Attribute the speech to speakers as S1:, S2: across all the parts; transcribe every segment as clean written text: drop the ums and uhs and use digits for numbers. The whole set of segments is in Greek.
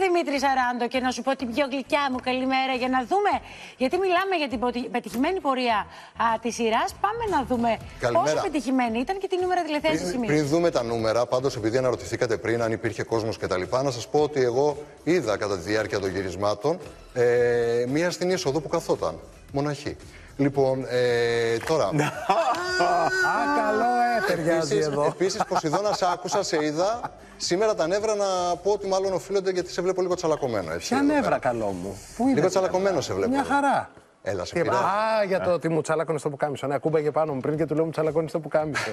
S1: Δημήτρη Σαράντο και να σου πω την πιο γλυκιά μου καλημέρα για να δούμε. Γιατί μιλάμε για την πετυχημένη πορεία της σειράς. Πάμε να δούμε πόσο πετυχημένη ήταν και τι νούμερα τηλεθέασης.
S2: Πριν δούμε τα νούμερα, πάντως επειδή αναρωτηθήκατε πριν αν υπήρχε κόσμος κτλ., να σας πω ότι εγώ είδα κατά τη διάρκεια των γυρισμάτων μία στην είσοδο που καθόταν. Μοναχή. Λοιπόν, τώρα.
S3: Καλό ταιριάζει εδώ.
S2: Επίσης, Ποσειδώνα, σε άκουσα, σε είδα. Σήμερα τα νεύρα να πω ότι μάλλον οφείλονται γιατί σε βλέπω λίγο τσαλακωμένο.
S3: Ποια νεύρα, καλό μου. Πού
S2: λίγο τσαλακωμένο σε βλέπω.
S3: Μια χαρά.
S2: Έλα, σε πειράζει.
S3: Α, για το ότι μου τσαλάκωνε το πουκάμισο. Ναι, ακούμπαγε πάνω μου πριν και του λέω μου τσαλακώνει το πουκάμισο.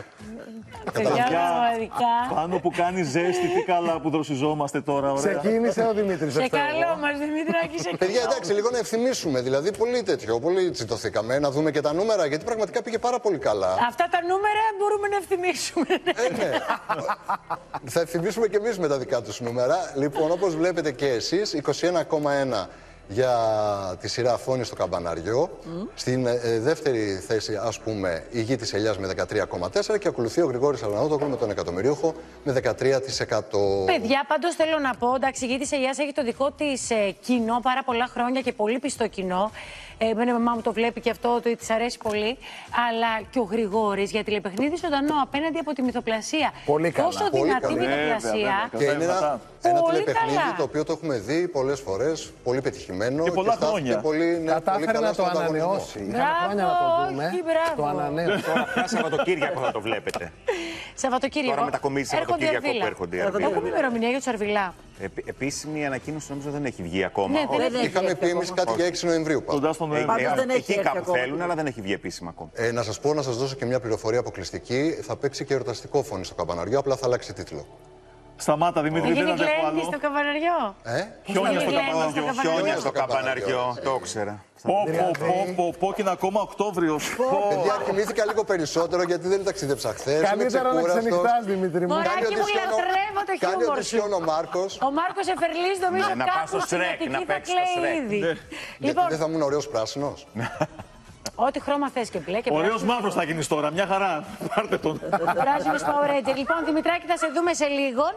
S4: Πάνω που κάνει ζέστη, τι καλά που δροσιζόμαστε τώρα. Ωραία.
S3: Ξεκίνησε ο Δημήτρης.
S1: Σε καλό μας, Δημήτρακη, σε καλό.
S2: Παιδιά, εντάξει, λίγο να ευθυμίσουμε. Δηλαδή, πολύ τέτοιο. Πολύ τσιτωθήκαμε. Να δούμε και τα νούμερα, γιατί πραγματικά πήγε πάρα πολύ καλά.
S1: Αυτά τα νούμερα μπορούμε να ευθυμίσουμε.
S2: Ναι. Θα ευθυμίσουμε και εμείς με τα δικά τους νούμερα. Λοιπόν, όπως βλέπετε και εσείς, 21,1 για τη σειρά Αφώνη στο Καμπαναριό. Στην δεύτερη θέση, ας πούμε, η Γη της Ελιάς με 13,4 και ακολουθεί ο Γρηγόρης Αραναούτογλου με τον εκατομμυρίουχο με 13%.
S1: Παιδιά, πάντως θέλω να πω, εντάξει, η Γη της Ελιάς έχει το δικό της κοινό πάρα πολλά χρόνια και πολύ πιστό κοινό. Η μαμά μου το βλέπει και αυτό, της αρέσει πολύ. Αλλά και ο Γρηγόρης για τηλεπαιχνίδι ζωντανό απέναντι από τη μυθοπλασία.
S3: Πολύ καλά.
S1: Τόσο δυνατή μυθοπλασία.
S2: Και είναι ένα τηλεπαιχνίδι το οποίο το έχουμε δει πολλές φορές, πολύ πετυχημένο.
S4: Και πολλά χρόνια.
S3: Κατάφερε να το ανανεώσει. Είχαμε χρόνια να το δούμε. Το ανανέωσε.
S5: Τώρα πια Σαββατοκύριακο θα το βλέπετε.
S1: Σαββατοκύριακο.
S5: Τώρα μετακομίζει Σαββατοκύριακο που έρχονται.
S1: Έχουμε ημερομηνία για του Αρβιλά.
S5: Επίσημη ανακοίνωση νομίζω δεν έχει βγει ακόμα.
S2: Είχαμε πει εμείς κάτι για 6 Νοεμβρίου.
S5: Εκεί κάπου θέλουν, αλλά δεν έχει βγει επίσημα ακόμα.
S2: Να σας πω, να σας δώσω και μια πληροφορία αποκλειστική. Θα παίξει και εορταστικό Φόνη στο Καμπαναριό, απλά θα αλλάξει τίτλο.
S4: Σταμάτα, Δημήτρη, δεν αντέχω άλλο.
S1: στο Καμπαναριό.
S5: Χιόνια στο Καμπαναριό, το ήξερα.
S4: Πω και είναι ακόμα Οκτώβριος.
S2: Παιδιά, κοιμήθηκα λίγο περισσότερο γιατί δεν ταξίδεψα χθες.
S3: Καλύτερα να ξενυχτάς, Δημήτρη μου.
S1: Μωράκι μου, λατρεύω το
S2: κάνει
S1: χιούμορ
S2: ότι σιώνει ο Μάρκος.
S1: Ο Μάρκος Εφερλής νομίζω κάπου στην Αττική θα κλαίει ήδη.
S2: Γιατί δεν θα ήμουν ωραίος πράσινος.
S1: Ό,τι χρώμα θες και μπλε και
S4: ωραίος μαύρος θα γίνεις τώρα, μια χαρά. Πάρτε τον.
S1: Πράσινος Power Ranger. Λοιπόν, Δημητράκη, θα σε δούμε σε λίγο.